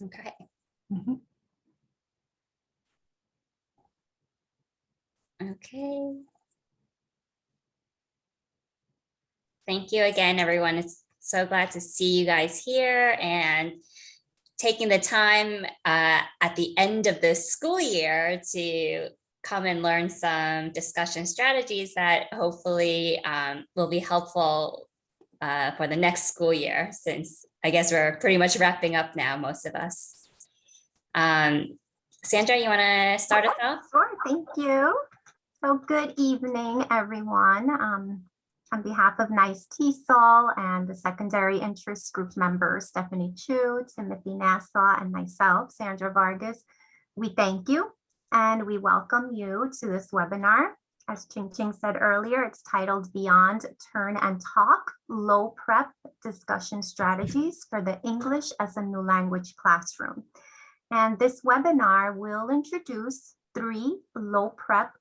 Okay. Mhm. Okay. Thank you again, everyone. It's so glad to see you guys here and taking the time at the end of the school year to come and learn some discussion strategies that hopefully will be helpful for the next school year, since I guess we're pretty much wrapping up now, most of us. Sandra, you want to start us off? Sure, thank you. So good evening, everyone. On behalf of NICE TESOL and the secondary interest group members, Stephanie Chiu, Timothy Nassau, and myself, Sandra Vargas, we thank you and we welcome you to this webinar. As Ching Ching said earlier, it's titled Beyond Turn and Talk, Low Prep Discussion Strategies for the English as a New Language Classroom. And this webinar will introduce 3 low prep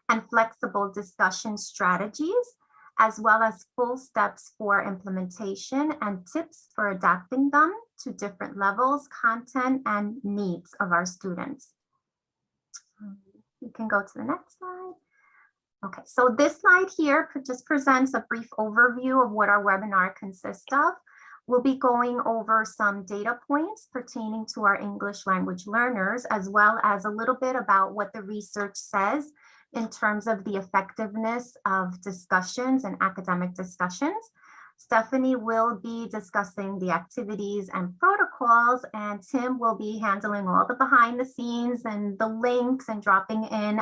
and flexible discussion strategies, as well as full steps for implementation and tips for adapting them to different levels, content, and needs of our students. You can go to the next slide. Okay, so this slide here just presents a brief overview of what our webinar consists of. We'll be going over some data points pertaining to our English language learners, as well as a little bit about what the research says in terms of the effectiveness of discussions and academic discussions. Stephanie will be discussing the activities and protocols, and Tim will be handling all the behind the scenes and the links and dropping in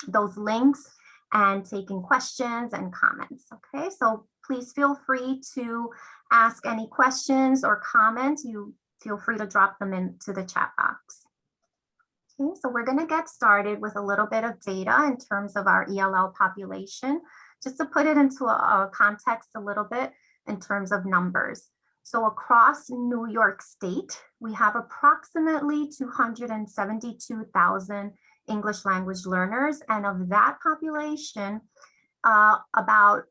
those links and taking questions and comments. Okay, so please feel free to ask any questions or comments. You feel free to drop them into the chat box. Okay, so we're going to get started with a little bit of data in terms of our ELL population, just to put it into a context a little bit in terms of numbers. So across New York State, we have approximately 272,000 English language learners, and of that population, about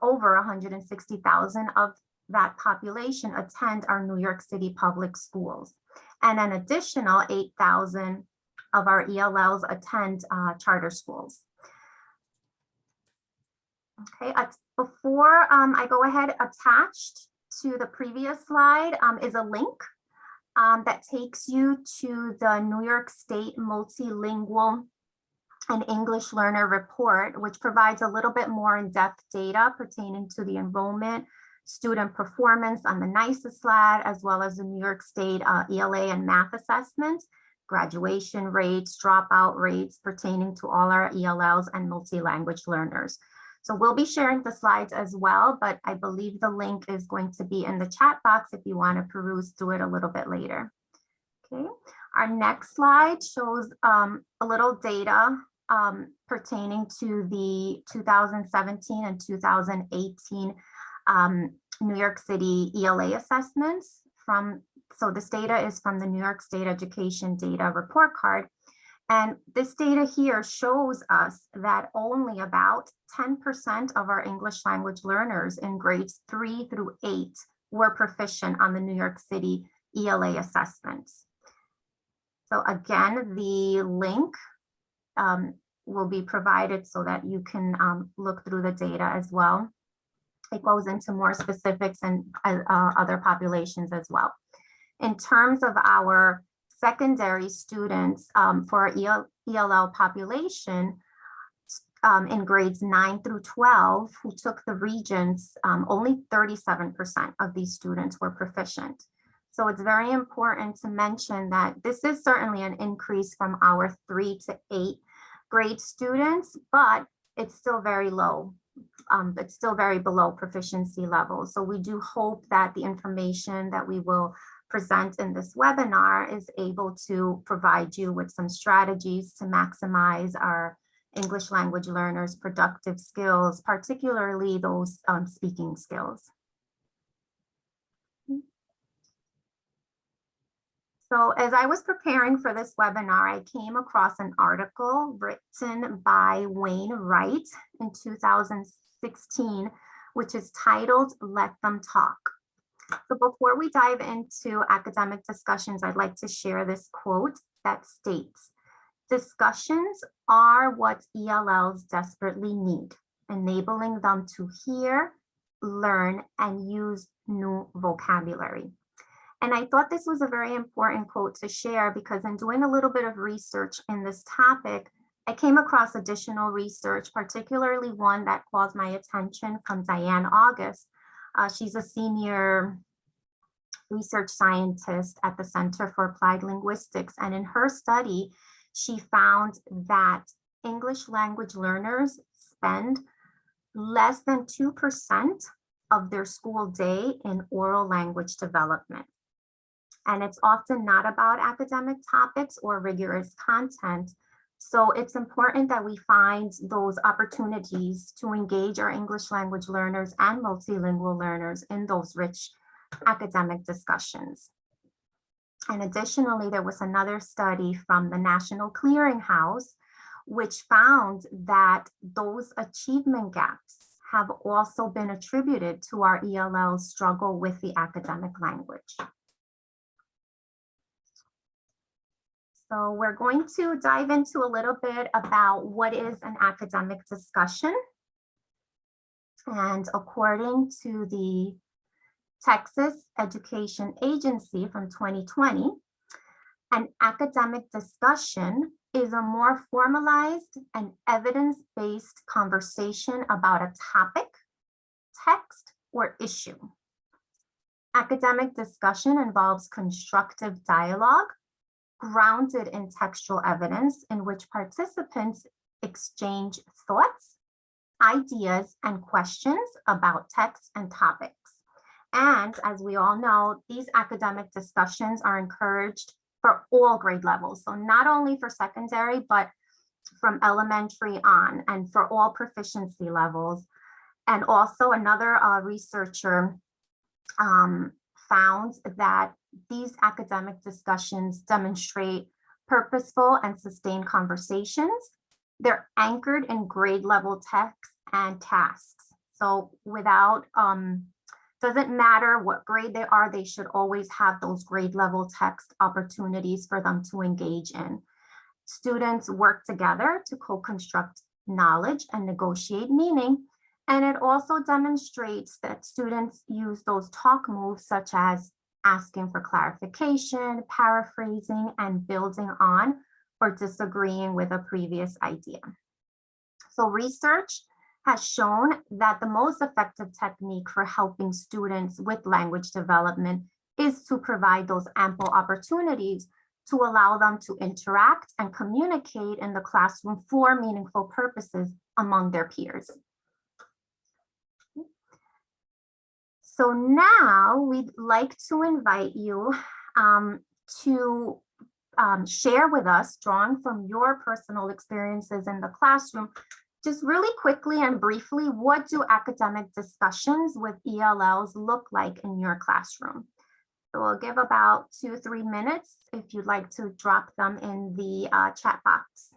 over 160,000 of that population attend our New York City public schools. And an additional 8,000 of our ELLs attend charter schools. Okay, before I go ahead, attached to the previous slide is a link that takes you to the New York State Multilingual and English Learner Report, which provides a little bit more in-depth data pertaining to the enrollment, student performance on the NICE-SLAT, as well as the New York State ELA and math assessments, graduation rates, dropout rates pertaining to all our ELLs and multi-language learners. So we'll be sharing the slides as well, but I believe the link is going to be in the chat box if you want to peruse through it a little bit later. Okay, our next slide shows a little data pertaining to the 2017 and 2018 New York City ELA assessments so this data is from the New York State Education Data Report Card. And this data here shows us that only about 10% of our English language learners in grades 3 through 8 were proficient on the New York City ELA assessments. So again, the link will be provided so that you can look through the data as well. It goes into more specifics and other populations as well. In terms of our secondary students for our ELL population in grades 9 through 12 who took the Regents, only 37% of these students were proficient. So it's very important to mention that this is certainly an increase from our 3 to 8 grade students, but it's still very low. It's still very below proficiency levels. So we do hope that the information that we will present in this webinar is able to provide you with some strategies to maximize our English language learners' productive skills, particularly those speaking skills. So as I was preparing for this webinar, I came across an article written by Wayne Wright in 2016, which is titled "Let Them Talk." So before we dive into academic discussions, I'd like to share this quote that states, "Discussions are what ELLs desperately need, enabling them to hear, learn, and use new vocabulary." And I thought this was a very important quote to share because in doing a little bit of research in this topic, I came across additional research, particularly one that caught my attention from Diane August. She's a senior research scientist at the Center for Applied Linguistics. And in her study, she found that English language learners spend less than 2% of their school day in oral language development. And it's often not about academic topics or rigorous content. So it's important that we find those opportunities to engage our English language learners and multilingual learners in those rich academic discussions. And additionally, there was another study from the National Clearinghouse, which found that those achievement gaps have also been attributed to our ELL's struggle with the academic language. So we're going to dive into a little bit about what is an academic discussion. And according to the Texas Education Agency from 2020, an academic discussion is a more formalized and evidence-based conversation about a topic, text, or issue. Academic discussion involves constructive dialogue grounded in textual evidence in which participants exchange thoughts, ideas, and questions about text and topics. And as we all know, these academic discussions are encouraged for all grade levels. So not only for secondary, but from elementary on and for all proficiency levels. And also another researcher found that these academic discussions demonstrate purposeful and sustained conversations. They're anchored in grade level texts and tasks. So without, doesn't matter what grade they are, they should always have those grade level text opportunities for them to engage in. Students work together to co-construct knowledge and negotiate meaning. And it also demonstrates that students use those talk moves such as asking for clarification, paraphrasing, and building on or disagreeing with a previous idea. So research has shown that the most effective technique for helping students with language development is to provide those ample opportunities to allow them to interact and communicate in the classroom for meaningful purposes among their peers. So now we'd like to invite you to share with us, drawing from your personal experiences in the classroom, just really quickly and briefly, what do academic discussions with ELLs look like in your classroom? So we'll give about 2-3 minutes if you'd like to drop them in the chat box.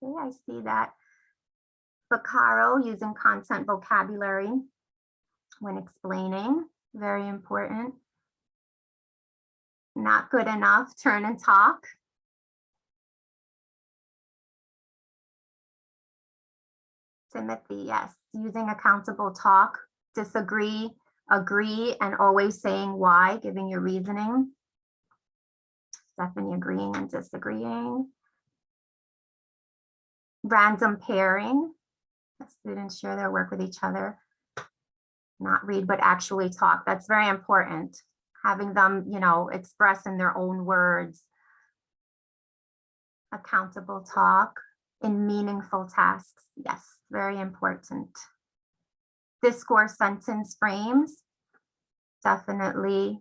Okay, I see that Bacaro using content vocabulary when explaining, very important. Not good enough, turn and talk. Timothy, yes, using accountable talk, disagree, agree, and always saying why, giving your reasoning. Stephanie agreeing and disagreeing. Random pairing. Students share their work with each other. Not read, but actually talk. That's very important. Having them, express in their own words. Accountable talk in meaningful tasks. Yes, very important. Discourse sentence frames. Definitely.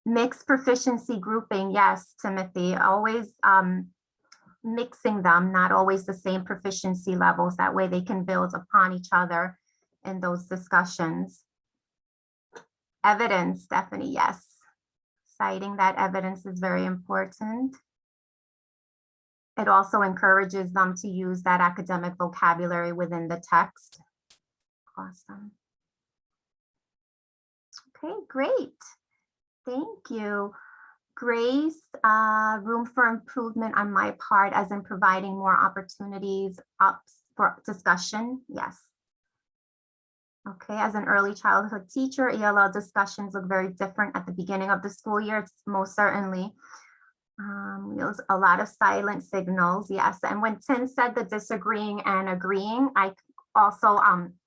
Mixed proficiency grouping. Yes, Timothy, always mixing them, not always the same proficiency levels. That way they can build upon each other in those discussions. Evidence, Stephanie, yes. citing that evidence is very important. It also encourages them to use that academic vocabulary within the text. Awesome. Okay, great. Thank you. Grace, room for improvement on my part, as in providing more opportunities up for discussion. Yes. Okay, as an early childhood teacher, ELL discussions look very different at the beginning of the school year. It's most certainly. There's a lot of silent signals, yes. And when Tim said the disagreeing and agreeing, I also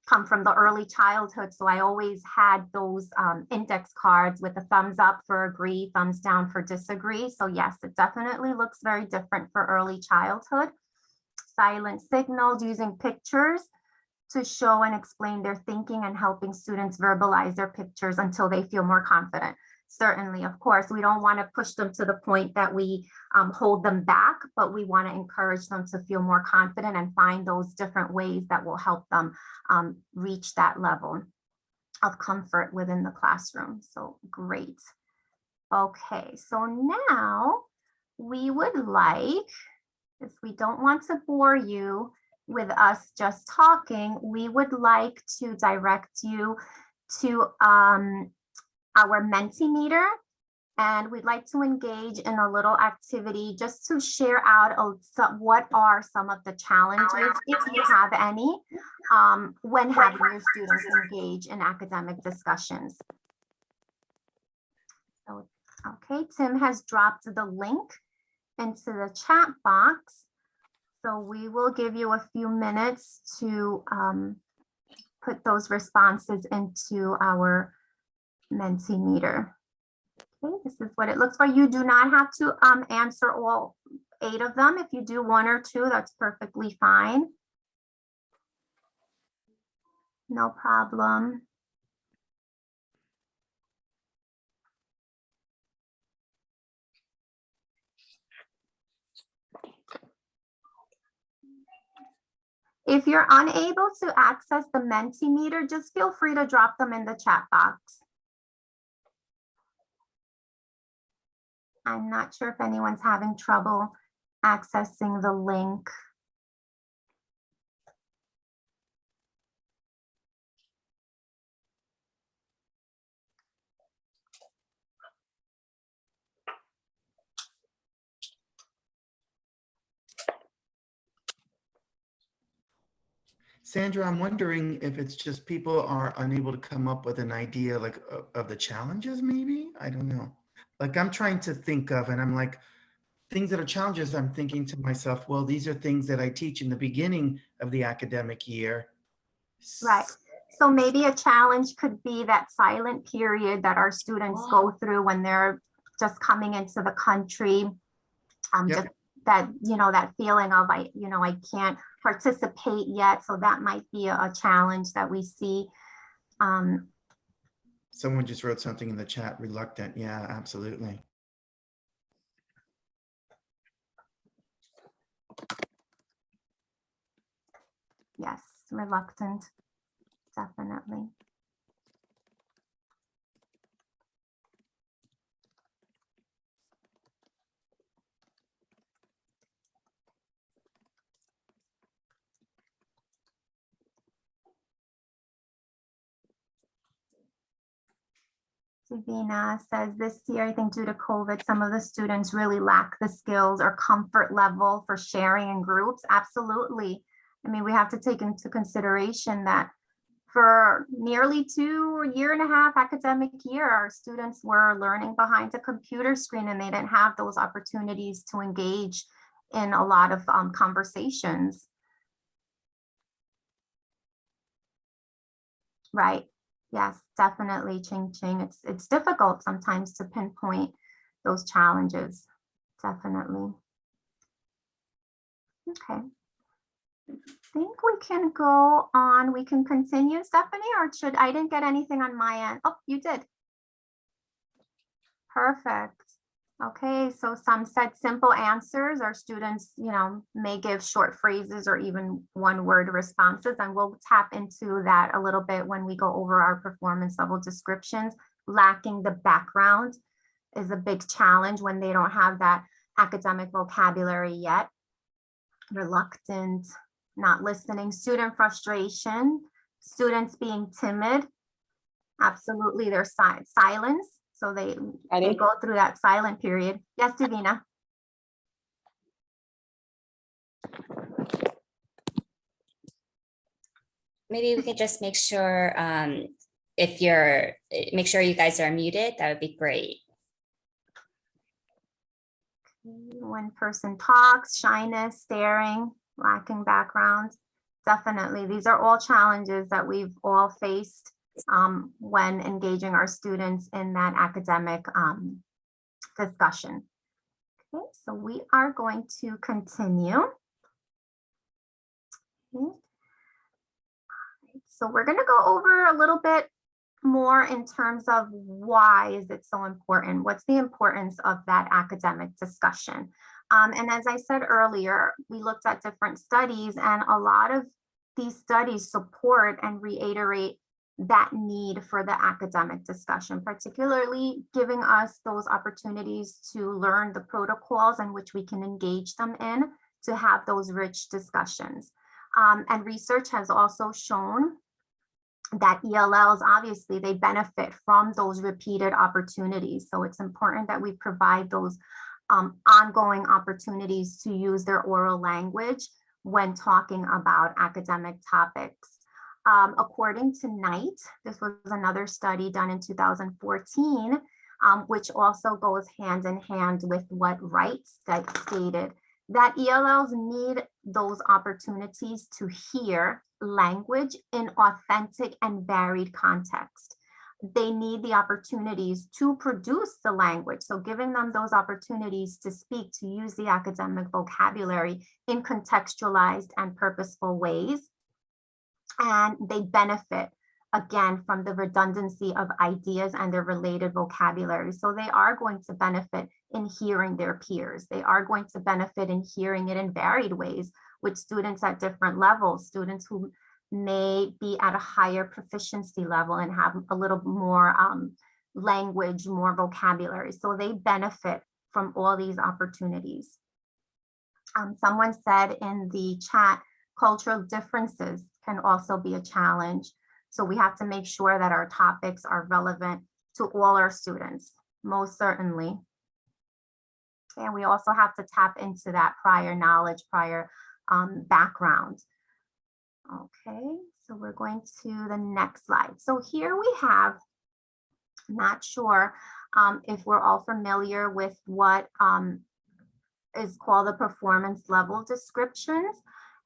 come from the early childhood, so I always had those index cards with the thumbs up for agree, thumbs down for disagree. So yes, it definitely looks very different for early childhood. Silent signals, using pictures to show and explain their thinking and helping students verbalize their pictures until they feel more confident. Certainly, of course, we don't want to push them to the point that we hold them back, but we want to encourage them to feel more confident and find those different ways that will help them reach that level of comfort within the classroom. So great. Okay, so now we would like, if we don't want to bore you with us just talking, we would like to direct you to our Mentimeter, and we'd like to engage in a little activity just to share out what are some of the challenges, if you have any, when having your students engage in academic discussions. So, okay, Tim has dropped the link into the chat box. So we will give you a few minutes to put those responses into our Mentimeter. Okay, this is what it looks like. You do not have to answer all 8 of them. If you do 1 or 2, that's perfectly fine. No problem. If you're unable to access the Mentimeter, just feel free to drop them in the chat box. I'm not sure if anyone's having trouble accessing the link. Sandra, I'm wondering if it's just people are unable to come up with an idea like of the challenges, maybe? I don't know. Like I'm trying to think of, and I'm like, things that are challenges, I'm thinking to myself, well, these are things that I teach in the beginning of the academic year. Right. So maybe a challenge could be that silent period that our students go through when they're just coming into the country. Yep. Just that, that feeling of I can't participate yet. So that might be a challenge that we see. Someone just wrote something in the chat, reluctant. Yeah, absolutely. Yes, reluctant, definitely. Davina says this year, I think due to COVID, some of the students really lack the skills or comfort level for sharing in groups. Absolutely. I mean, we have to take into consideration that for nearly 2 year and a half academic year, our students were learning behind a computer screen and they didn't have those opportunities to engage in a lot of conversations. Right. Yes, definitely, Ching Ching. It's difficult sometimes to pinpoint those challenges. Definitely. Okay. I think we can go on. We can continue, Stephanie, or I didn't get anything on my end. Oh, you did. Perfect. Okay, so some said simple answers. Our students, may give short phrases or even 1-word responses, and we'll tap into that a little bit when we go over our performance level descriptions. Lacking the background is a big challenge when they don't have that academic vocabulary yet. Reluctant, not listening, student frustration, students being timid. Absolutely, their silence. So they go through that silent period. Yes, Davina. Maybe we could just make sure make sure you guys are muted. That would be great. When person talks, shyness, staring, lacking background. Definitely, these are all challenges that we've all faced when engaging our students in that academic discussion. Okay, so we are going to continue. Okay. So we're going to go over a little bit more in terms of why is it so important? What's the importance of that academic discussion? And as I said earlier, we looked at different studies, and a lot of these studies support and reiterate that need for the academic discussion, particularly giving us those opportunities to learn the protocols in which we can engage them in to have those rich discussions. And research has also shown that ELLs, obviously, they benefit from those repeated opportunities. So it's important that we provide those ongoing opportunities to use their oral language when talking about academic topics. According to Knight, this was another study done in 2014, which also goes hand in hand with what Wright stated, that ELLs need those opportunities to hear language in authentic and varied context. They need the opportunities to produce the language. So giving them those opportunities to speak, to use the academic vocabulary in contextualized and purposeful ways. And they benefit, again, from the redundancy of ideas and their related vocabulary. So they are going to benefit in hearing their peers. They are going to benefit in hearing it in varied ways with students at different levels, students who may be at a higher proficiency level and have a little more language, more vocabulary. So they benefit from all these opportunities. Someone said in the chat, cultural differences can also be a challenge. So we have to make sure that our topics are relevant to all our students, most certainly. And we also have to tap into that prior knowledge, prior background. Okay, so we're going to the next slide. So here we have, not sure if we're all familiar with what is called the performance level descriptions.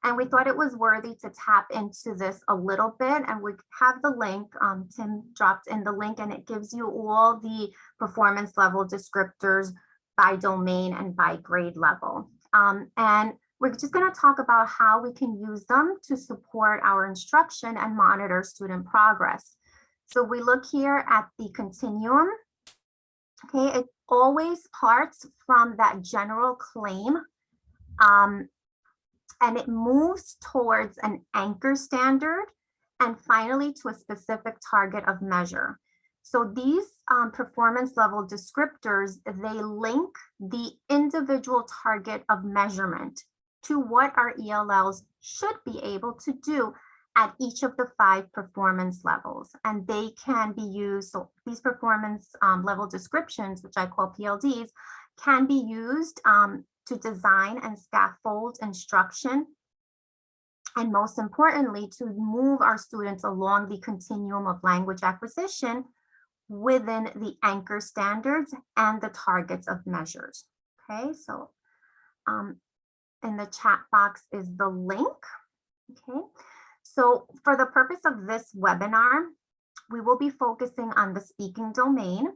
And we thought it was worthy to tap into this a little bit, and we have the link, Tim dropped in the link, and it gives you all the performance level descriptors by domain and by grade level. And we're just going to talk about how we can use them to support our instruction and monitor student progress. So we look here at the continuum. Okay, it always parts from that general claim. And it moves towards an anchor standard and finally to a specific target of measure. So these performance level descriptors, they link the individual target of measurement to what our ELLs should be able to do at each of the 5 performance levels. And they can be used, so these performance level descriptions, which I call PLDs, can be used to design and scaffold instruction, and most importantly, to move our students along the continuum of language acquisition within the anchor standards and the targets of measures. Okay, so in the chat box is the link. Okay, so for the purpose of this webinar, we will be focusing on the speaking domain.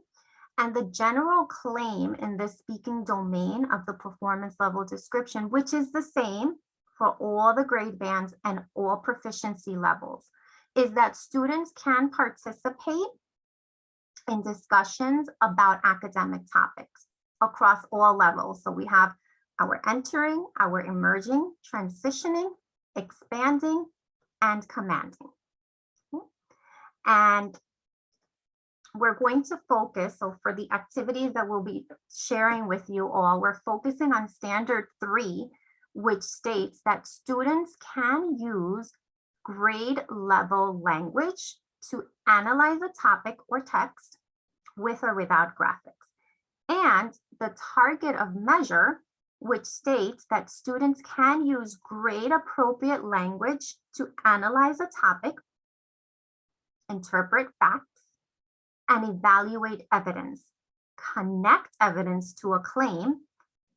And the general claim in this speaking domain of the performance level description, which is the same for all the grade bands and all proficiency levels, is that students can participate in discussions about academic topics across all levels. So we have our entering, our emerging, transitioning, expanding, and commanding. And we're going to focus, so for the activities that we'll be sharing with you all, we're focusing on standard 3, which states that students can use grade level language to analyze a topic or text with or without graphics. And the target of measure, which states that students can use grade appropriate language to analyze a topic, interpret facts, and evaluate evidence, connect evidence to a claim,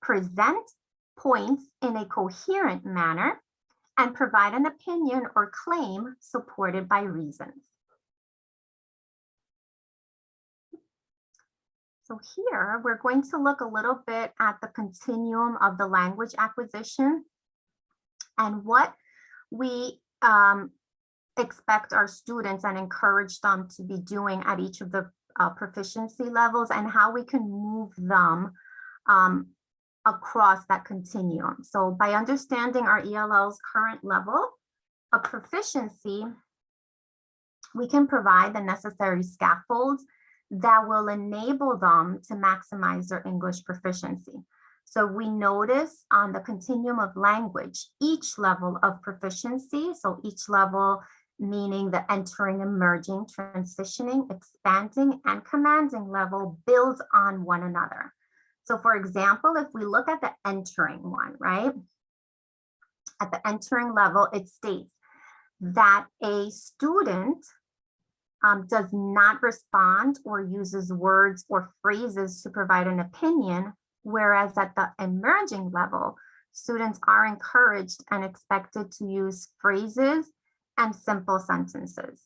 present points in a coherent manner, and provide an opinion or claim supported by reasons. So here, we're going to look a little bit at the continuum of the language acquisition and what we expect our students and encourage them to be doing at each of the proficiency levels, and how we can move them across that continuum. So by understanding our ELL's current level of proficiency, we can provide the necessary scaffolds that will enable them to maximize their English proficiency. So we notice on the continuum of language, each level of proficiency, so each level meaning the entering, emerging, transitioning, expanding, and commanding level builds on one another. So for example, if we look at the entering one, right? At the entering level, it states that a student does not respond or uses words or phrases to provide an opinion, whereas at the emerging level, students are encouraged and expected to use phrases and simple sentences.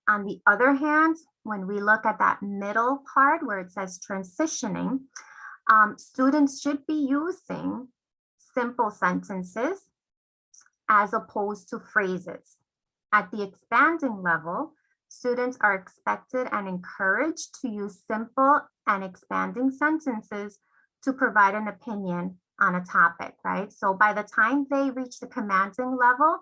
On the other hand, when we look at that middle part where it says transitioning, students should be using simple sentences as opposed to phrases. At the expanding level, students are expected and encouraged to use simple and expanding sentences to provide an opinion on a topic, right? So by the time they reach the commanding level,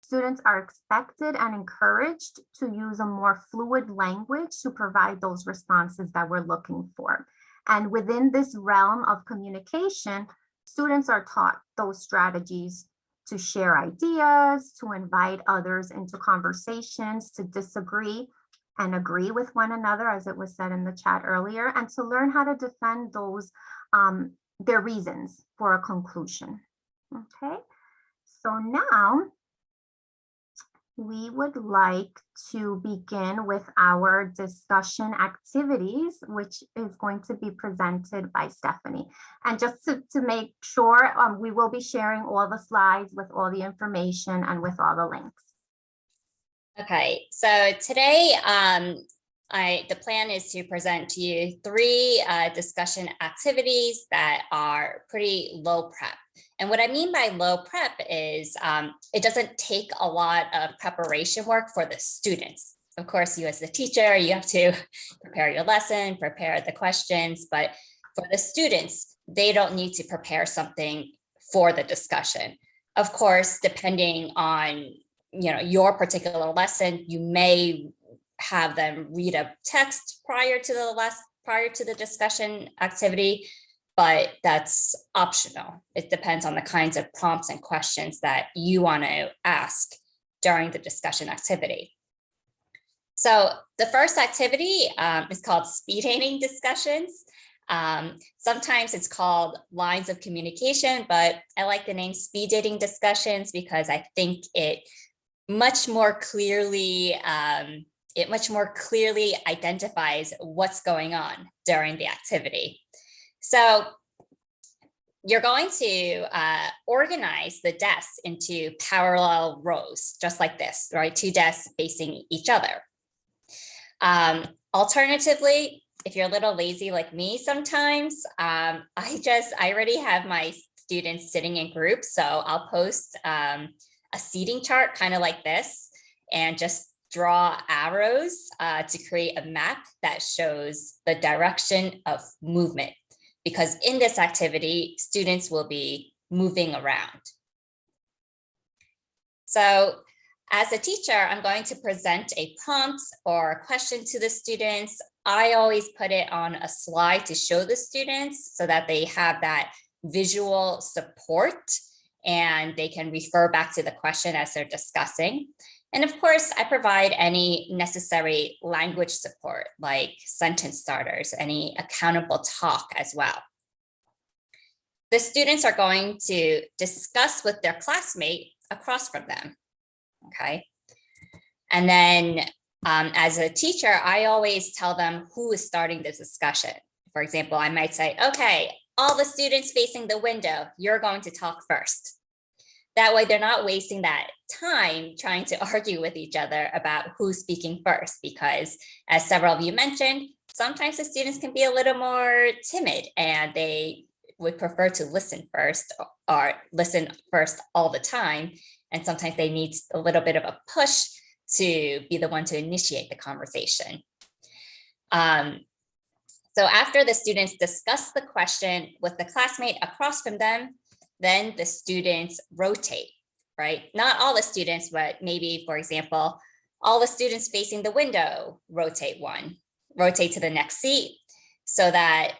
students are expected and encouraged to use a more fluid language to provide those responses that we're looking for. And within this realm of communication, students are taught those strategies to share ideas, to invite others into conversations, to disagree and agree with one another, as it was said in the chat earlier, and to learn how to defend those, their reasons for a conclusion. Okay, so now we would like to begin with our discussion activities, which is going to be presented by Stephanie. And just to make sure, we will be sharing all the slides with all the information and with all the links. Okay, so today the plan is to present to you 3 discussion activities that are pretty low prep. And what I mean by low prep is it doesn't take a lot of preparation work for the students. Of course, you as the teacher, you have to prepare your lesson, prepare the questions, but for the students, they don't need to prepare something for the discussion. Of course, depending on your particular lesson, you may have them read a text prior to the discussion activity, but that's optional. It depends on the kinds of prompts and questions that you want to ask during the discussion activity. So the first activity is called speed dating discussions. Sometimes it's called lines of communication, but I like the name speed dating discussions because I think it much more clearly identifies what's going on during the activity. So you're going to organize the desks into parallel rows, just like this, right? 2 desks facing each other. Alternatively, if you're a little lazy like me sometimes, I already have my students sitting in groups. So I'll post a seating chart kind of like this and just draw arrows to create a map that shows the direction of movement, because in this activity, students will be moving around. So as a teacher, I'm going to present a prompt or a question to the students I always put it on a slide to show the students so that they have that visual support and they can refer back to the question as they're discussing. And of course, I provide any necessary language support like sentence starters, any accountable talk as well. The students are going to discuss with their classmate across from them, okay? And then as a teacher, I always tell them who is starting the discussion. For example, I might say, okay, all the students facing the window, you're going to talk first. That way they're not wasting that time trying to argue with each other about who's speaking first, because as several of you mentioned, sometimes the students can be a little more timid and they would prefer to listen first or listen first all the time. And sometimes they need a little bit of a push to be the one to initiate the conversation. So after the students discuss the question with the classmate across from them, then the students rotate, right? Not all the students, but maybe, for example, all the students facing the window rotate one, rotate to the next seat so that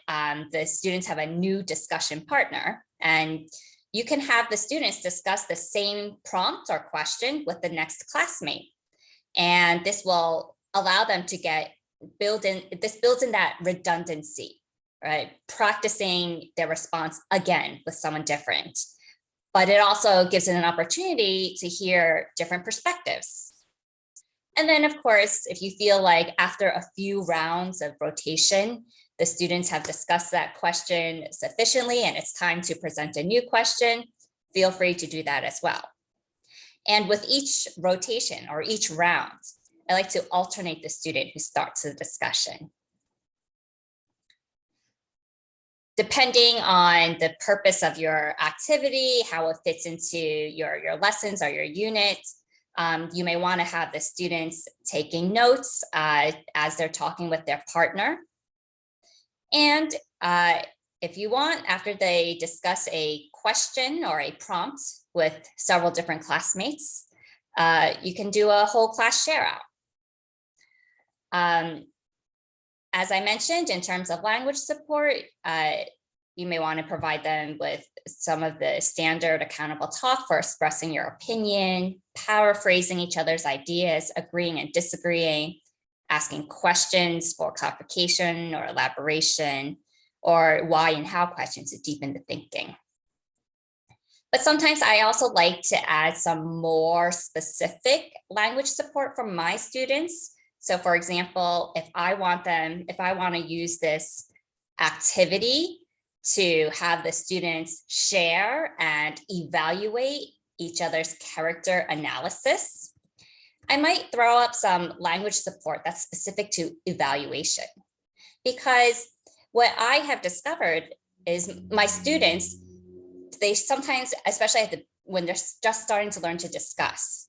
the students have a new discussion partner. And you can have the students discuss the same prompt or question with the next classmate. And this will allow them to build in that redundancy, right? Practicing their response again with someone different. But it also gives them an opportunity to hear different perspectives. And then, of course, if you feel like after a few rounds of rotation, the students have discussed that question sufficiently and it's time to present a new question, feel free to do that as well. And with each rotation or each round, I like to alternate the student who starts the discussion. Depending on the purpose of your activity, how it fits into your lessons or your unit, you may want to have the students taking notes as they're talking with their partner. And if you want, after they discuss a question or a prompt with several different classmates, you can do a whole class share out. As I mentioned, in terms of language support, you may want to provide them with some of the standard accountable talk for expressing your opinion, paraphrasing each other's ideas, agreeing and disagreeing, asking questions for clarification or elaboration, or why and how questions to deepen the thinking. But sometimes I also like to add some more specific language support from my students. So for example, if I want to use this activity to have the students share and evaluate each other's character analysis, I might throw up some language support that's specific to evaluation. Because what I have discovered is my students, they sometimes, especially when they're just starting to learn to discuss,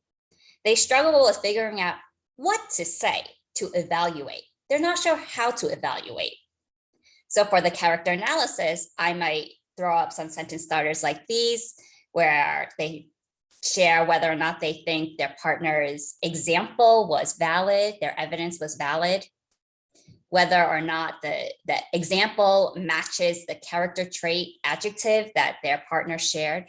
they struggle with figuring out what to say to evaluate. They're not sure how to evaluate. So for the character analysis, I might throw up some sentence starters like these, where they share whether or not they think their partner's example was valid, their evidence was valid, whether or not the example matches the character trait adjective that their partner shared.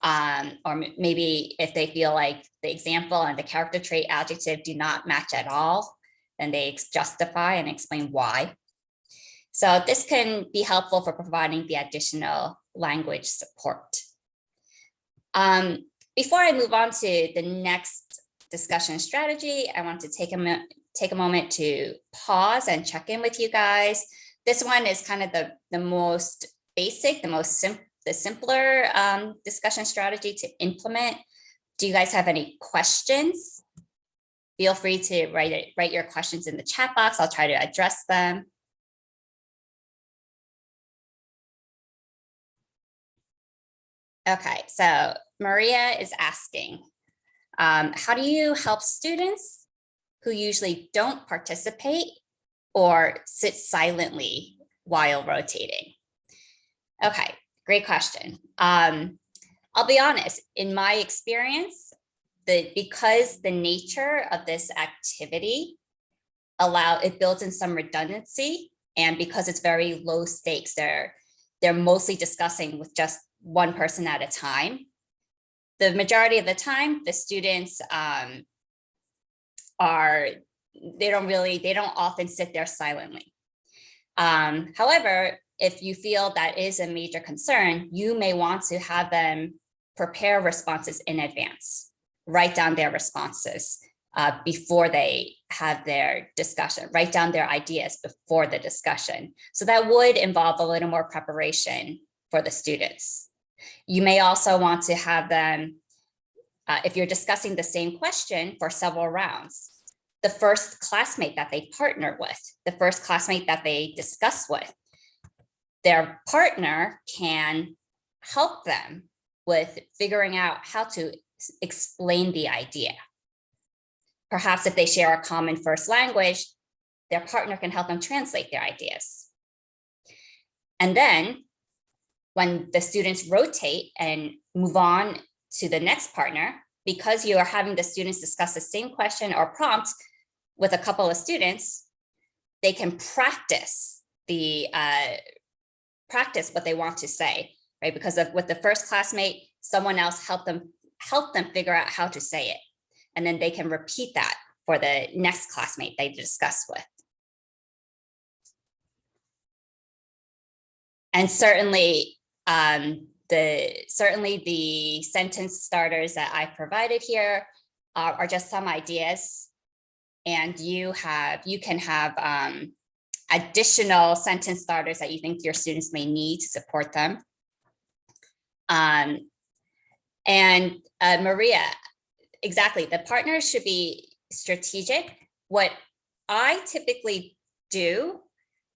Or maybe if they feel like the example and the character trait adjective do not match at all, then they justify and explain why. So this can be helpful for providing the additional language support. Before I move on to the next discussion strategy, I want to take a moment to pause and check in with you guys. This one is kind of the most basic, the simpler discussion strategy to implement. Do you guys have any questions? Feel free to write your questions in the chat box. I'll try to address them. Okay, so Maria is asking, how do you help students who usually don't participate or sit silently while rotating? Okay, great question. I'll be honest, in my experience, because the nature of this activity it builds in some redundancy. And because it's very low stakes, they're mostly discussing with just one person at a time. The majority of the time, the students they don't often sit there silently. However, if you feel that is a major concern, you may want to have them prepare responses in advance, write down their responses before they have their discussion, write down their ideas before the discussion. So that would involve a little more preparation for the students. You may also want to have them, if you're discussing the same question for several rounds, the first classmate that they partner with, the first classmate that they discuss with, their partner can help them with figuring out how to explain the idea. Perhaps if they share a common first language, their partner can help them translate their ideas. And then when the students rotate and move on to the next partner, because you are having the students discuss the same question or prompt with a couple of students, they can practice what they want to say, right? Because with the first classmate, someone else help them figure out how to say it. And then they can repeat that for the next classmate they discuss with. And certainly the sentence starters that I provided here are just some ideas. And you can have additional sentence starters that you think your students may need to support them. Maria, exactly, the partners should be strategic. What I typically do,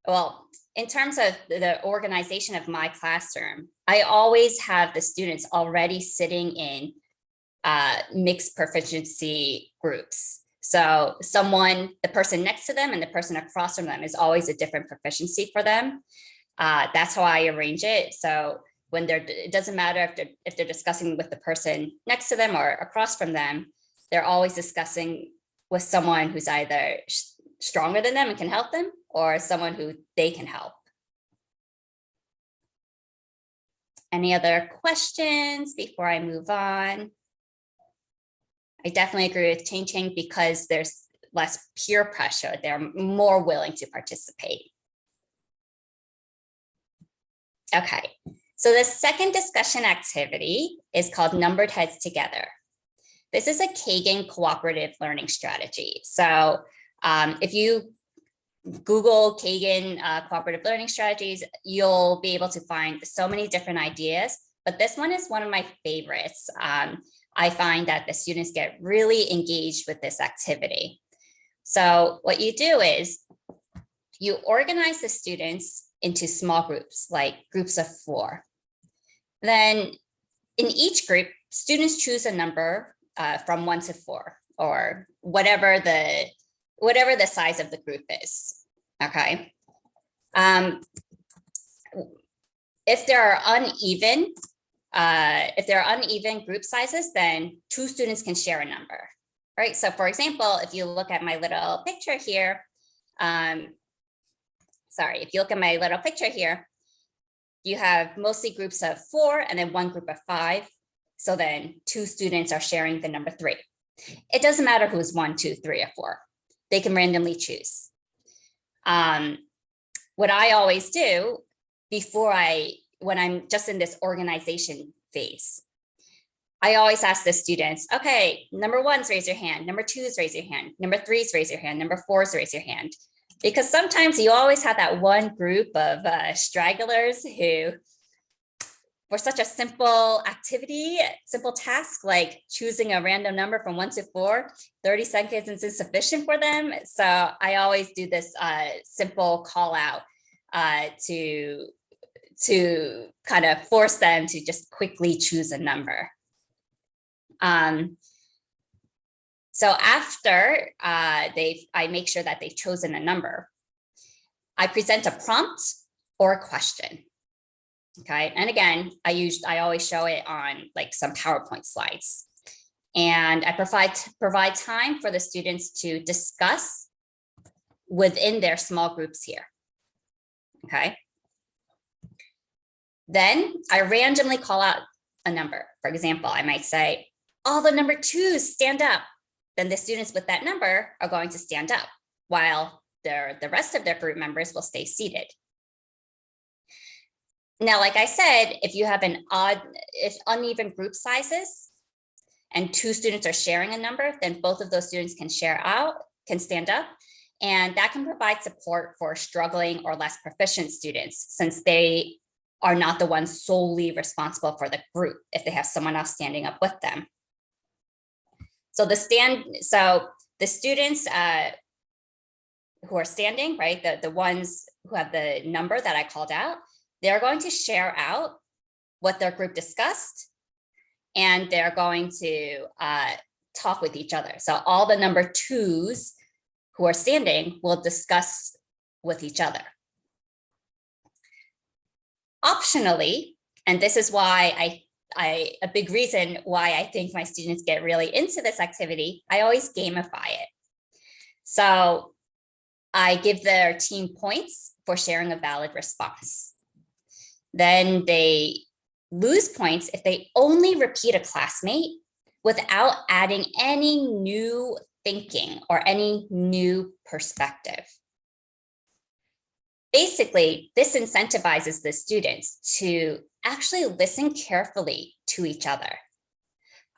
well, in terms of the organization of my classroom, I always have the students already sitting in mixed proficiency groups. So the person next to them and the person across from them is always a different proficiency for them. That's how I arrange it. So it doesn't matter if they're discussing with the person next to them or across from them, they're always discussing with someone who's either stronger than them and can help them, or someone who they can help. Any other questions before I move on? I definitely agree with Ching because there's less peer pressure. They're more willing to participate. Okay, so the second discussion activity is called Numbered Heads Together. This is a Kagan cooperative learning strategy. So if you Google Kagan cooperative learning strategies, you'll be able to find so many different ideas, but this one is one of my favorites. I find that the students get really engaged with this activity. So what you do is you organize the students into small groups, like groups of 4. Then in each group, students choose a number from 1 to 4, or whatever the size of the group is. Okay. If there are uneven group sizes, then 2 students can share a number, right? So for example, if you look at my little picture here, you have mostly groups of 4 and then 1 group of 5. So then 2 students are sharing the number 3. It doesn't matter who's 1, 2, 3, or 4. They can randomly choose. What I always do when I'm just in this organization phase, I always ask the students, okay, number 1s, raise your hand. Number 2s, raise your hand. Number 3s, raise your hand. Number 4s, raise your hand. Because sometimes you always have that one group of stragglers who, for such a simple activity, simple task like choosing a random number from 1 to 4, 30 seconds is insufficient for them. So I always do this simple call out to kind of force them to just quickly choose a number. So after I make sure that they've chosen a number, I present a prompt or a question. Okay, and again, I always show it on like some PowerPoint slides, and I provide time for the students to discuss within their small groups here. Okay. Then I randomly call out a number. For example, I might say, all the number 2s stand up. Then the students with that number are going to stand up, while the rest of their group members will stay seated. Now, like I said, if you have uneven group sizes and 2 students are sharing a number, then both of those students can stand up. And that can provide support for struggling or less proficient students, since they are not the ones solely responsible for the group if they have someone else standing up with them. So the students who are standing, right, the ones who have the number that I called out, they're going to share out what their group discussed, and they're going to talk with each other. So all the number 2s who are standing will discuss with each other. Optionally, and this is why a big reason why I think my students get really into this activity, I always gamify it. So I give their team points for sharing a valid response. Then they lose points if they only repeat a classmate without adding any new thinking or any new perspective. Basically, this incentivizes the students to actually listen carefully to each other.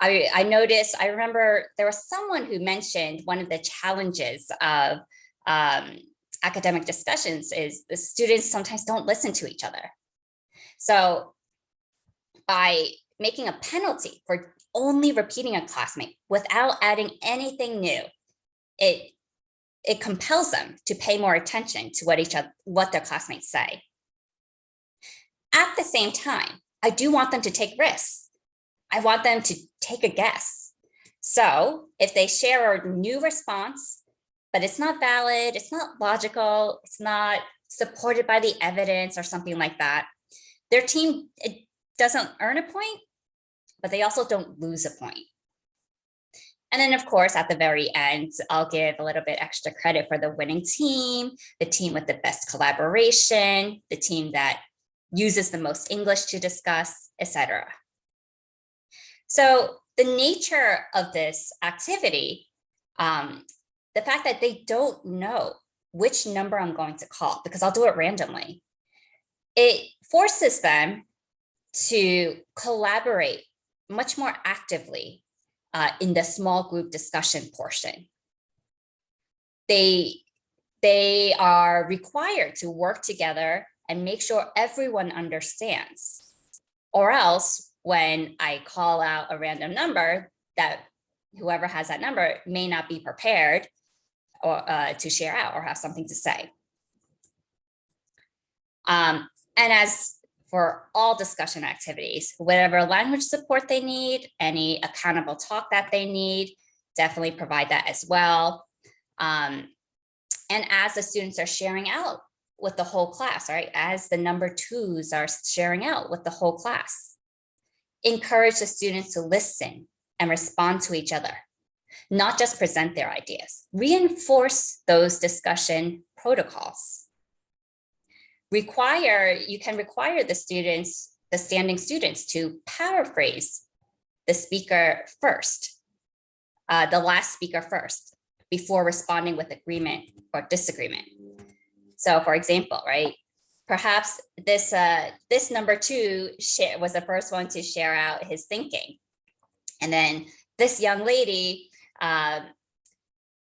I remember there was someone who mentioned one of the challenges of academic discussions is the students sometimes don't listen to each other. So by making a penalty for only repeating a classmate without adding anything new, it compels them to pay more attention to what their classmates say. At the same time, I do want them to take risks. I want them to take a guess. So if they share a new response, but it's not valid, it's not logical, it's not supported by the evidence or something like that, their team, it doesn't earn a point, but they also don't lose a point. And then, of course, at the very end, I'll give a little bit extra credit for the winning team, the team with the best collaboration, the team that uses the most English to discuss, etc. So the nature of this activity, the fact that they don't know which number I'm going to call, because I'll do it randomly, it forces them to collaborate much more actively in the small group discussion portion. They are required to work together and make sure everyone understands, or else when I call out a random number, that whoever has that number may not be prepared or to share out or have something to say. And as for all discussion activities, whatever language support they need, any accountable talk that they need, definitely provide that as well. And as the students are sharing out with the whole class, right? As the number 2s are sharing out with the whole class, encourage the students to listen and respond to each other, not just present their ideas. Reinforce those discussion protocols. You can require the students, the standing students, to paraphrase the speaker first, the last speaker first, before responding with agreement or disagreement. So for example, right, perhaps this number 2 was the first one to share out his thinking. And then this young lady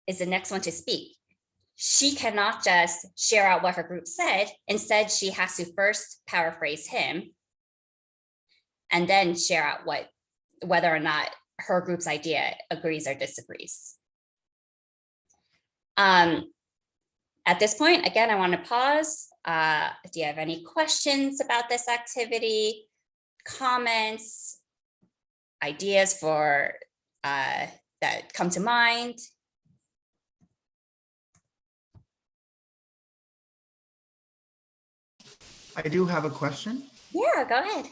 is the next one to speak. She cannot just share out what her group said. Instead, she has to first paraphrase him and then share out whether or not her group's idea agrees or disagrees. At this point, again, I want to pause. Do you have any questions about this activity, comments, ideas for that come to mind? I do have a question. Yeah, go ahead.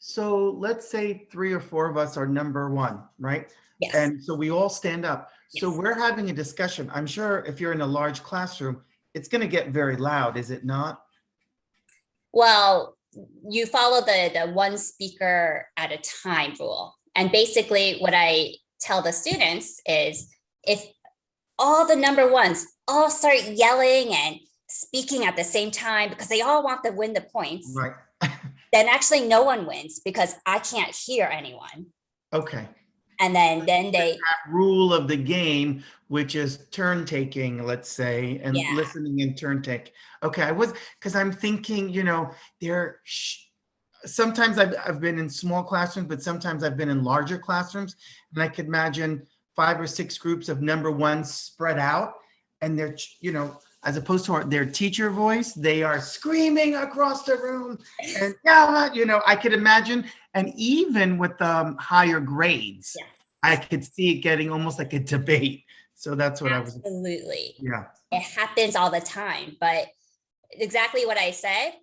So let's say 3 or 4 of us are number one, right? Yes. And so we all stand up. So Yes. we're having a discussion. I'm sure if you're in a large classroom, it's going to get very loud, is it not? Well, you follow the one speaker at a time rule. And basically what I tell the students is if all the number ones all start yelling and speaking at the same time because they all want to win the points, Right. then actually no one wins because I can't hear anyone. Okay. And then they Rule of the game, which is turn taking, let's say, and Yeah. listening and turn take. Okay, because I'm thinking, sometimes I've been in small classrooms, but sometimes I've been in larger classrooms, and I could imagine 5 or 6 groups of number ones spread out, and they're, as opposed to their teacher voice, they are screaming across the room, and I could imagine, and even with higher grades. Yeah. I could see it getting almost like a debate. So that's what Absolutely. Yeah. It happens all the time, but exactly what I said,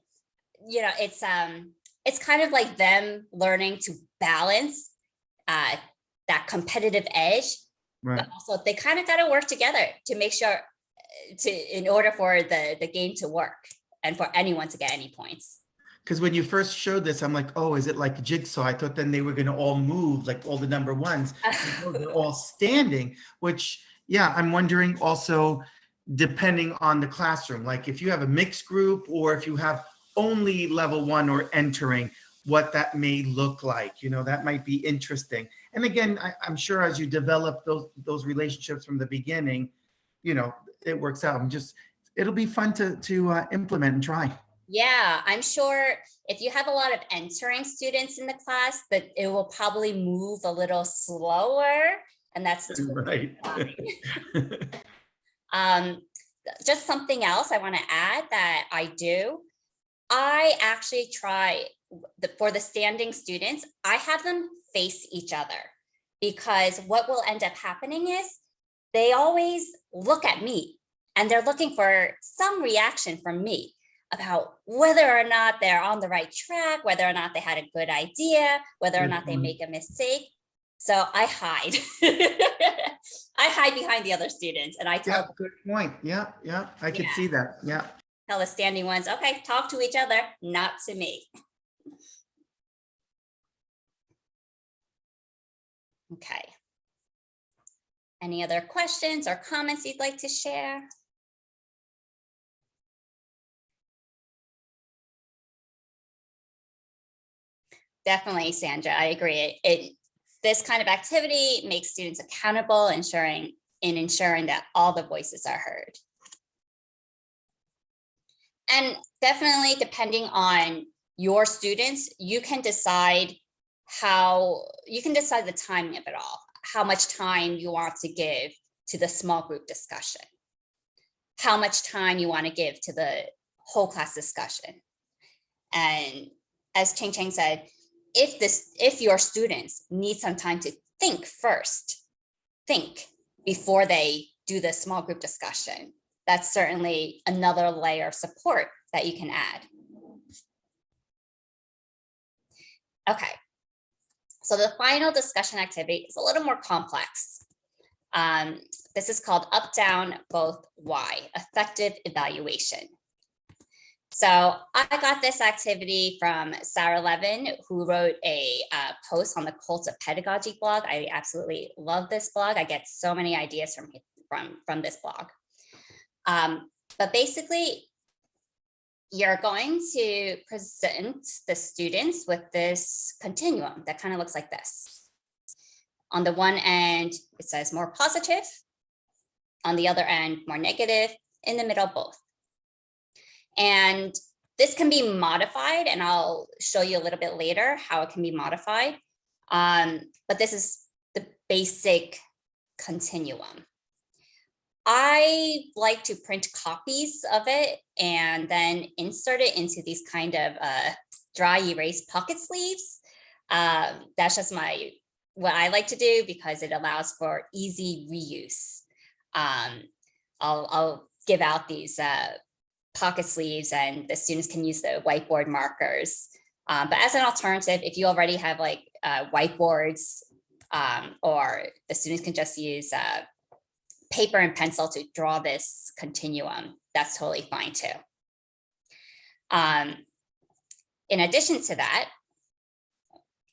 it's kind of like them learning to balance that competitive edge, Right. but also they kind of got to work together to make sure in order for the game to work and for anyone to get any points. Because when you first showed this, I'm like, oh, is it like a jigsaw? I thought then they were going to all move, like all the number ones. They're all standing, which, yeah, I'm wondering also, depending on the classroom, like if you have a mixed group or if you have only level 1 or entering, what that may look like, that might be interesting. And again, I'm sure as you develop those relationships from the beginning, it works out. It'll be fun to implement and try. Yeah, I'm sure if you have a lot of entering students in the class, that it will probably move a little slower, and that's right. Just something else I want to add that I do. I actually try for the standing students, I have them face each other, because what will end up happening is they always look at me and they're looking for some reaction from me about whether or not they're on the right track, whether or not they had a good idea, whether or not they make a mistake. So I hide. I hide behind the other students and I tell them. Good point. Yeah. I could see that. Yeah. Tell the standing ones, okay, talk to each other, not to me. Okay. Any other questions or comments you'd like to share? Definitely, Sandra, I agree. This kind of activity makes students accountable, ensuring that all the voices are heard. And definitely, depending on your students, you can decide the timing of it all, how much time you want to give to the small group discussion, how much time you want to give to the whole class discussion. And as Cheng Cheng said, if your students need some time to think before they do the small group discussion, that's certainly another layer of support that you can add. Okay, so the final discussion activity is a little more complex. This is called Up, Down, Both, Why, Affective Evaluation. So I got this activity from Sarah Levin, who wrote a post on the Cult of Pedagogy blog. I absolutely love this blog. I get so many ideas from this blog. But basically, you're going to present the students with this continuum that kind of looks like this. On the one end, it says more positive. On the other end, more negative. In the middle, both. And this can be modified, and I'll show you a little bit later how it can be modified. But this is the basic continuum. I like to print copies of it and then insert it into these kind of dry erase pocket sleeves. That's just what I like to do because it allows for easy reuse. I'll give out these pocket sleeves and the students can use the whiteboard markers But as an alternative, if you already have like whiteboards, or the students can just use paper and pencil to draw this continuum, that's totally fine too. In addition to that,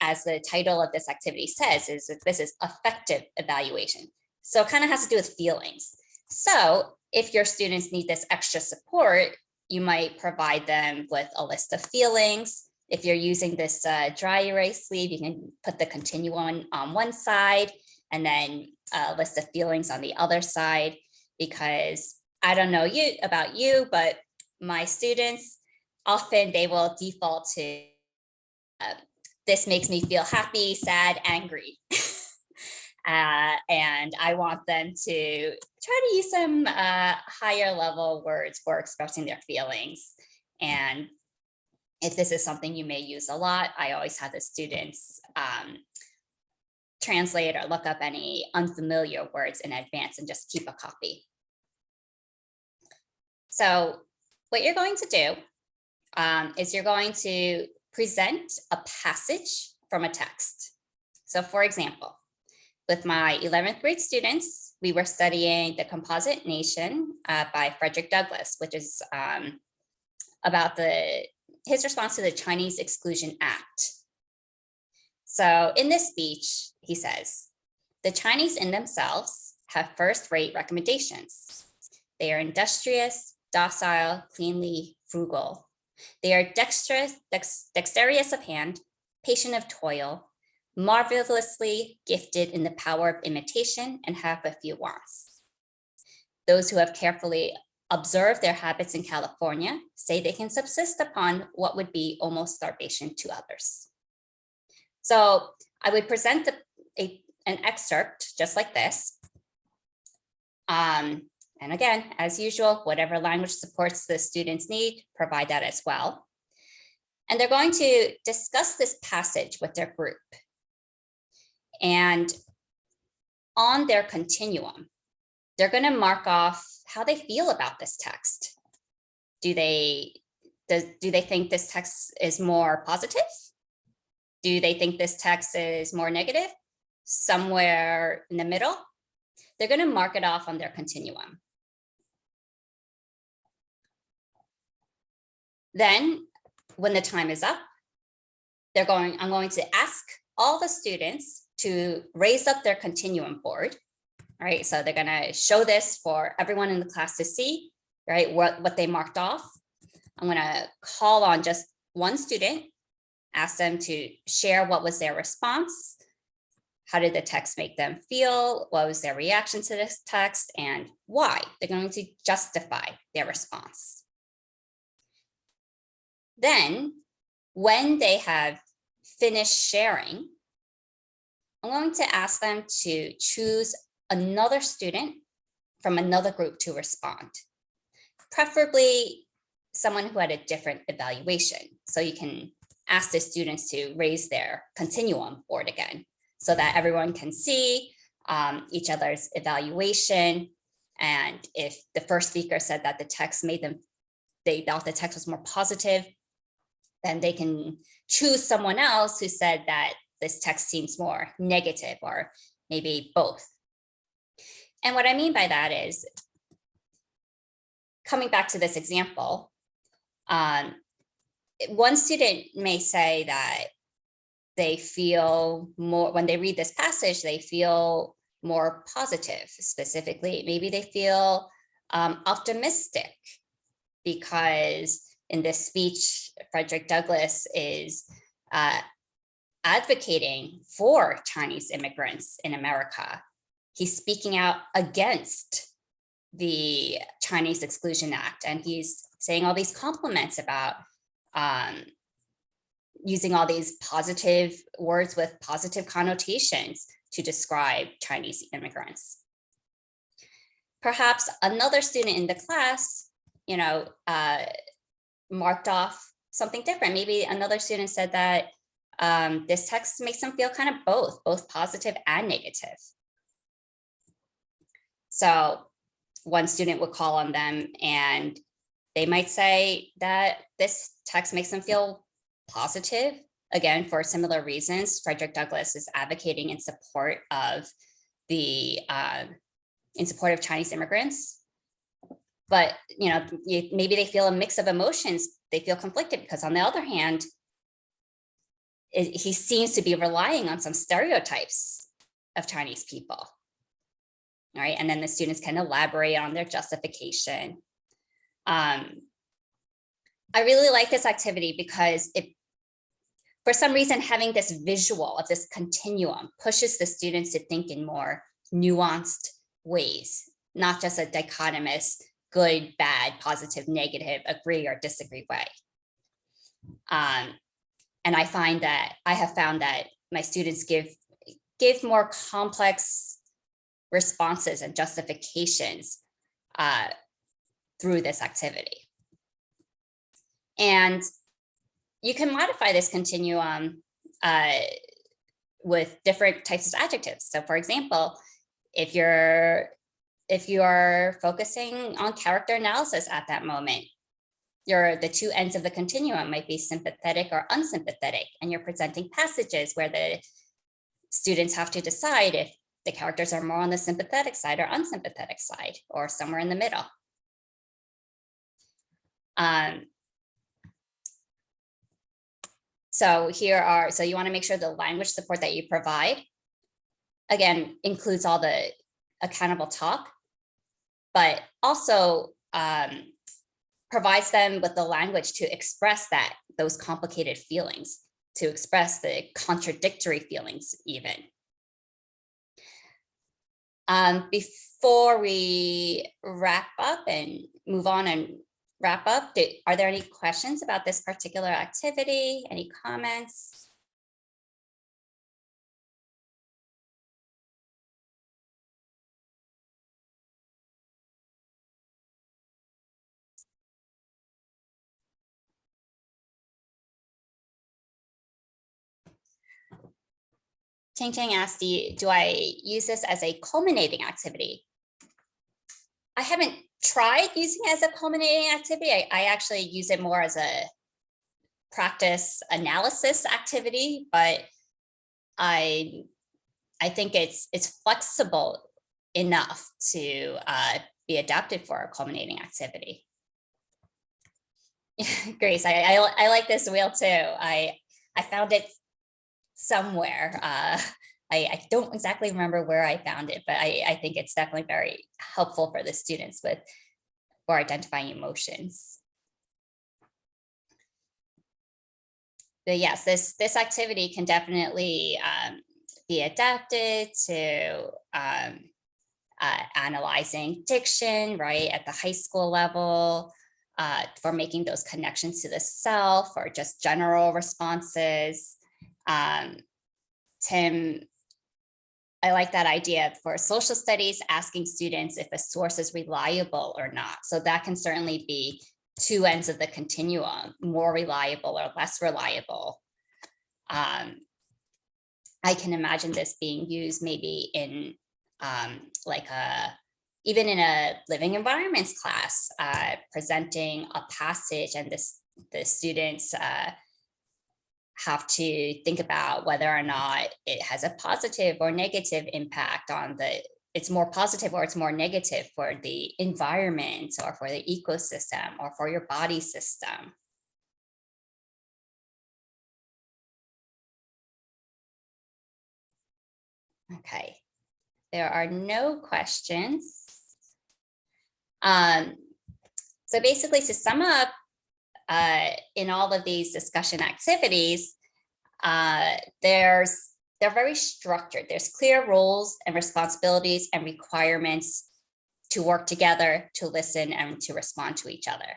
as the title of this activity says, is that this is affective evaluation. So it kind of has to do with feelings. So if your students need this extra support, you might provide them with a list of feelings. If you're using this dry erase sleeve, you can put the continuum on one side and then a list of feelings on the other side, because I don't know about you, but my students, often they will default to this makes me feel happy, sad, angry. And I want them to try to use some higher level words for expressing their feelings. And if this is something you may use a lot, I always have the students translate or look up any unfamiliar words in advance and just keep a copy. So what you're going to do is you're going to present a passage from a text. So for example, with my 11th grade students, we were studying The Composite Nation by Frederick Douglass, which is about his response to the Chinese Exclusion Act. So in this speech, he says, the Chinese in themselves have first-rate recommendations. They are industrious, docile, cleanly, frugal. They are dexterous of hand, patient of toil, marvelously gifted in the power of imitation, and have a few wants. Those who have carefully observed their habits in California say they can subsist upon what would be almost starvation to others. So I would present an excerpt just like this. And again, as usual, whatever language supports the students' need, provide that as well. And they're going to discuss this passage with their group. And on their continuum, they're going to mark off how they feel about this text. Do they think this text is more positive? Do they think this text is more negative? Somewhere in the middle? They're going to mark it off on their continuum. Then when the time is up, I'm going to ask all the students to raise up their continuum board. All right, so they're going to show this for everyone in the class to see, right, what they marked off. I'm going to call on just one student, ask them to share what was their response. How did the text make them feel? What was their reaction to this text and why? They're going to justify their response. Then when they have finished sharing, I'm going to ask them to choose another student from another group to respond, preferably someone who had a different evaluation. So you can ask the students to raise their continuum board again so that everyone can see each other's evaluation. And if the first speaker said that the text they thought the text was more positive, then they can choose someone else who said that this text seems more negative, or maybe both. And what I mean by that is, coming back to this example, one student may say that they feel more, when they read this passage, they feel more positive. Specifically, maybe they feel optimistic, because in this speech, Frederick Douglass is advocating for Chinese immigrants in America. He's speaking out against the Chinese Exclusion Act, and he's saying all these compliments about using all these positive words with positive connotations to describe Chinese immigrants. Perhaps another student in the class, marked off something different. Maybe another student said that this text makes them feel kind of both positive and negative. So one student would call on them and they might say that this text makes them feel positive. Again, for similar reasons, Frederick Douglass is advocating in support of Chinese immigrants. But maybe they feel a mix of emotions. They feel conflicted because, on the other hand, he seems to be relying on some stereotypes of Chinese people. All right, and then the students can elaborate on their justification. I really like this activity because for some reason, having this visual of this continuum pushes the students to think in more nuanced ways, not just a dichotomous good, bad, positive, negative, agree or disagree way. And I have found that my students give more complex responses and justifications through this activity. And you can modify this continuum with different types of adjectives. So for example, if you are focusing on character analysis at that moment, the two ends of the continuum might be sympathetic or unsympathetic, and you're presenting passages where the students have to decide if the characters are more on the sympathetic side or unsympathetic side, or somewhere in the middle. So you want to make sure the language support that you provide, again, includes all the accountable talk, but also provides them with the language to express those complicated feelings, to express the contradictory feelings even. Before we wrap up and move on and wrap up, are there any questions about this particular activity? Any comments? Chang Chang asked, do I use this as a culminating activity? I haven't tried using it as a culminating activity. I actually use it more as a practice analysis activity, but I think it's flexible enough to be adapted for a culminating activity. Grace, I like this wheel too. I found it somewhere. I don't exactly remember where I found it, but I think it's definitely very helpful for the students for identifying emotions. But yes, this activity can definitely be adapted to analyzing diction, right, at the high school level, for making those connections to the self, or just general responses. Tim, I like that idea for social studies, asking students if a source is reliable or not. So that can certainly be two ends of the continuum, more reliable or less reliable. I can imagine this being used maybe in even in a living environments class, presenting a passage, and the students have to think about whether or not it has a positive or negative impact on it's more positive or it's more negative for the environment or for the ecosystem or for your body system. Okay, there are no questions. So basically, to sum up, in all of these discussion activities, they're very structured. There's clear roles and responsibilities and requirements to work together, to listen, and to respond to each other.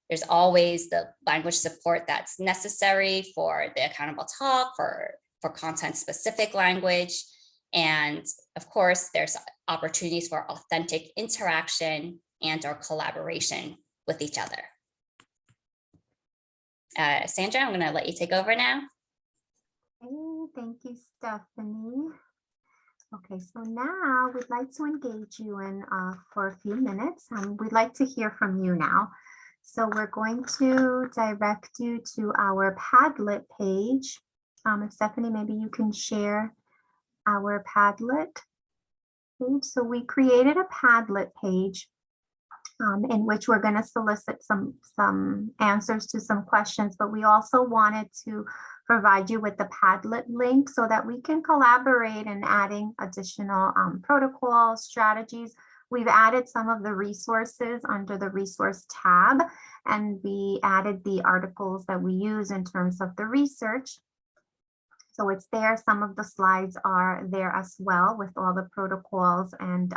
There's always the language support that's necessary for the accountable talk, for content-specific language. And of course, there's opportunities for authentic interaction and/or collaboration with each other. Sandra, I'm going to let you take over now. Okay, thank you, Stephanie. Okay, so now we'd like to engage you in for a few minutes. We'd like to hear from you now. So we're going to direct you to our Padlet page. If Stephanie, maybe you can share our Padlet page. So we created a Padlet page in which we're going to solicit some answers to some questions, but we also wanted to provide you with the Padlet link so that we can collaborate in adding additional protocols, strategies. We've added some of the resources under the resource tab, and we added the articles that we use in terms of the research. So it's there. Some of the slides are there as well with all the protocols and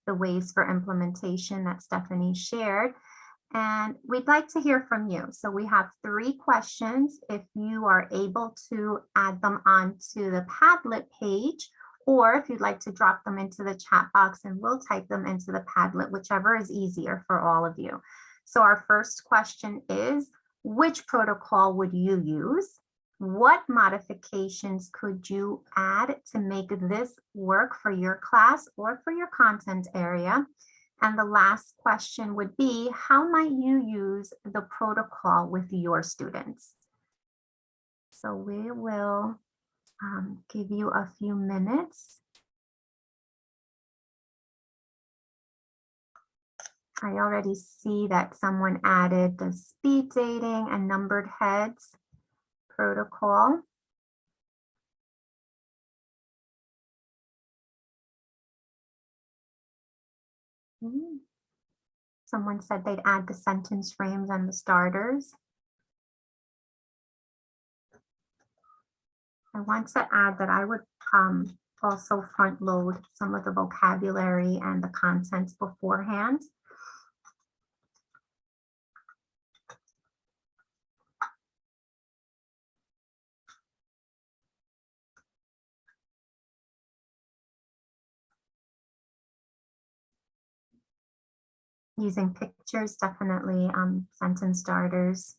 the ways for implementation that Stephanie shared. And we'd like to hear from you. So we have 3 questions. If you are able to add them onto the Padlet page, or if you'd like to drop them into the chat box and we'll type them into the Padlet, whichever is easier for all of you. So our first question is, which protocol would you use? What modifications could you add to make this work for your class or for your content area? And the last question would be, how might you use the protocol with your students? So we will give you a few minutes. I already see that someone added the speed dating and numbered heads protocol. Someone said they'd add the sentence frames and the starters. I want to add that I would also front load some of the vocabulary and the content beforehand. Using pictures, definitely sentence starters.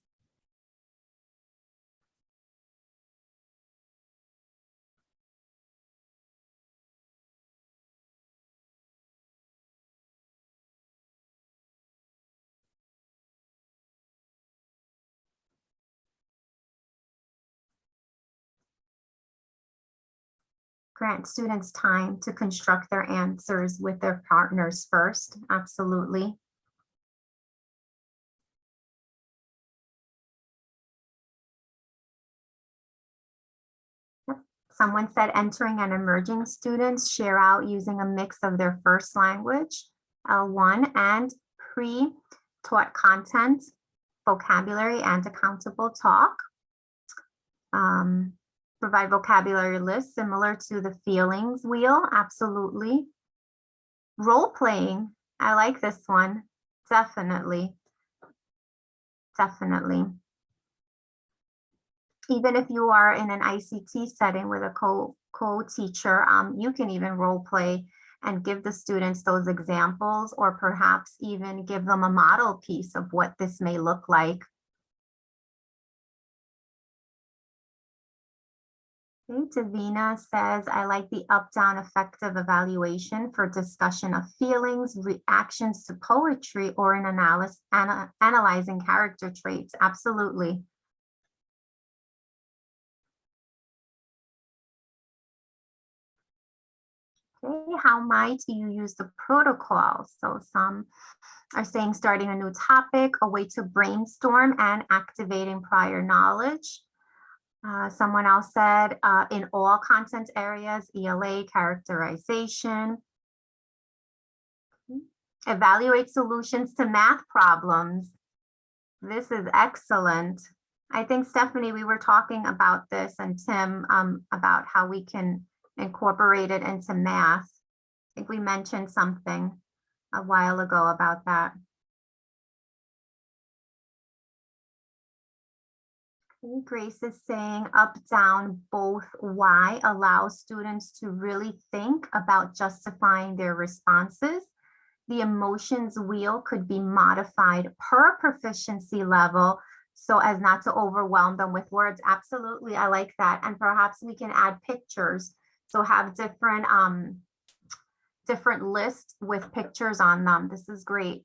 Grant students time to construct their answers with their partners first. Absolutely. Someone said entering and emerging students share out using a mix of their first language, L1, and pre-taught content, vocabulary, and accountable talk. Provide vocabulary lists similar to the feelings wheel. Absolutely. Role playing. I like this one. Definitely. Definitely. Even if you are in an ICT setting with a co-teacher, you can even role play and give the students those examples, or perhaps even give them a model piece of what this may look like. Okay, Davina says, I like the up-down affective evaluation for discussion of feelings, reactions to poetry, or in analyzing character traits. Absolutely. Okay, how might you use the protocol? So some are saying starting a new topic, a way to brainstorm, and activating prior knowledge. Someone else said in all content areas, ELA, characterization. Evaluate solutions to math problems. This is excellent. I think, Stephanie, we were talking about this, and Tim, about how we can incorporate it into math. I think we mentioned something a while ago about that. Okay, Grace is saying up, down, both why allows students to really think about justifying their responses. The emotions wheel could be modified per proficiency level so as not to overwhelm them with words. Absolutely, I like that. And perhaps we can add pictures. So have different lists with pictures on them. This is great.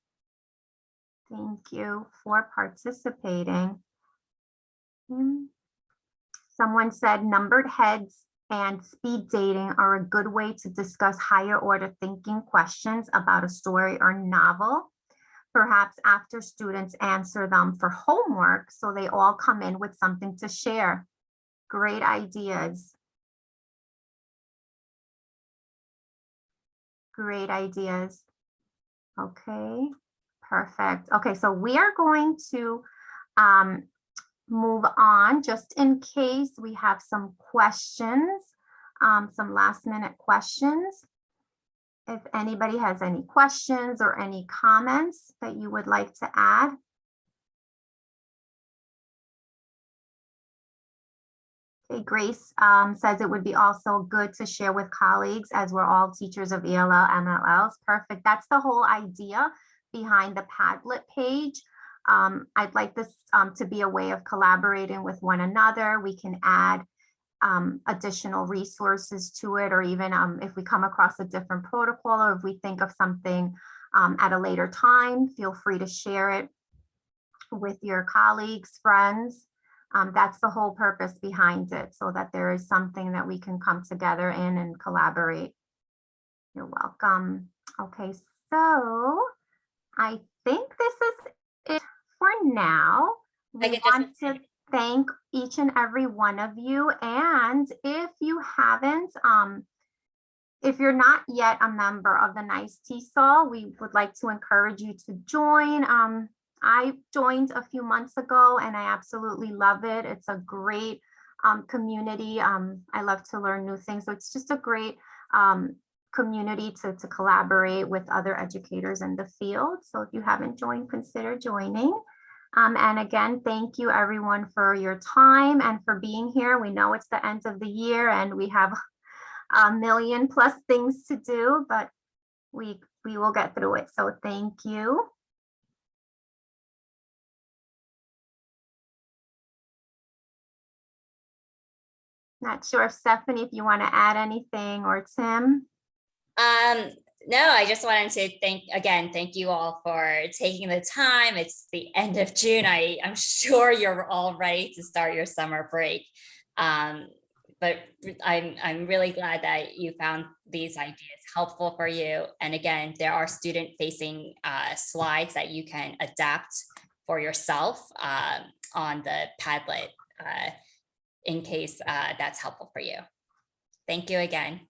Thank you for participating. Someone said numbered heads and speed dating are a good way to discuss higher order thinking questions about a story or novel. Perhaps after students answer them for homework, so they all come in with something to share. Great ideas. Great ideas. Okay, perfect. Okay, so we are going to move on just in case we have some questions, some last minute questions. If anybody has any questions or any comments that you would like to add. Okay, Grace says it would be also good to share with colleagues as we're all teachers of ELL, MLLs. Perfect. That's the whole idea behind the Padlet page. I'd like this to be a way of collaborating with one another. We can add additional resources to it, or even if we come across a different protocol, or if we think of something at a later time, feel free to share it with your colleagues, friends. That's the whole purpose behind it, so that there is something that we can come together in and collaborate. You're welcome. Okay, so I think this is it for now. We want to thank each and every one of you. And if you haven't, if you're not yet a member of the NICE TESOL, we would like to encourage you to join. I joined a few months ago and I absolutely love it. It's a great community. I love to learn new things. So it's just a great community to collaborate with other educators in the field. So if you haven't joined, consider joining. And again, thank you everyone for your time and for being here. We know it's the end of the year and we have a million plus things to do, but we will get through it. So thank you. Not sure if Stephanie, if you want to add anything, or Tim. No, I just wanted to thank you all for taking the time. It's the end of June. I'm sure you're all ready to start your summer break. But I'm really glad that you found these ideas helpful for you. And again, there are student-facing slides that you can adapt for yourself on the Padlet in case that's helpful for you. Thank you again.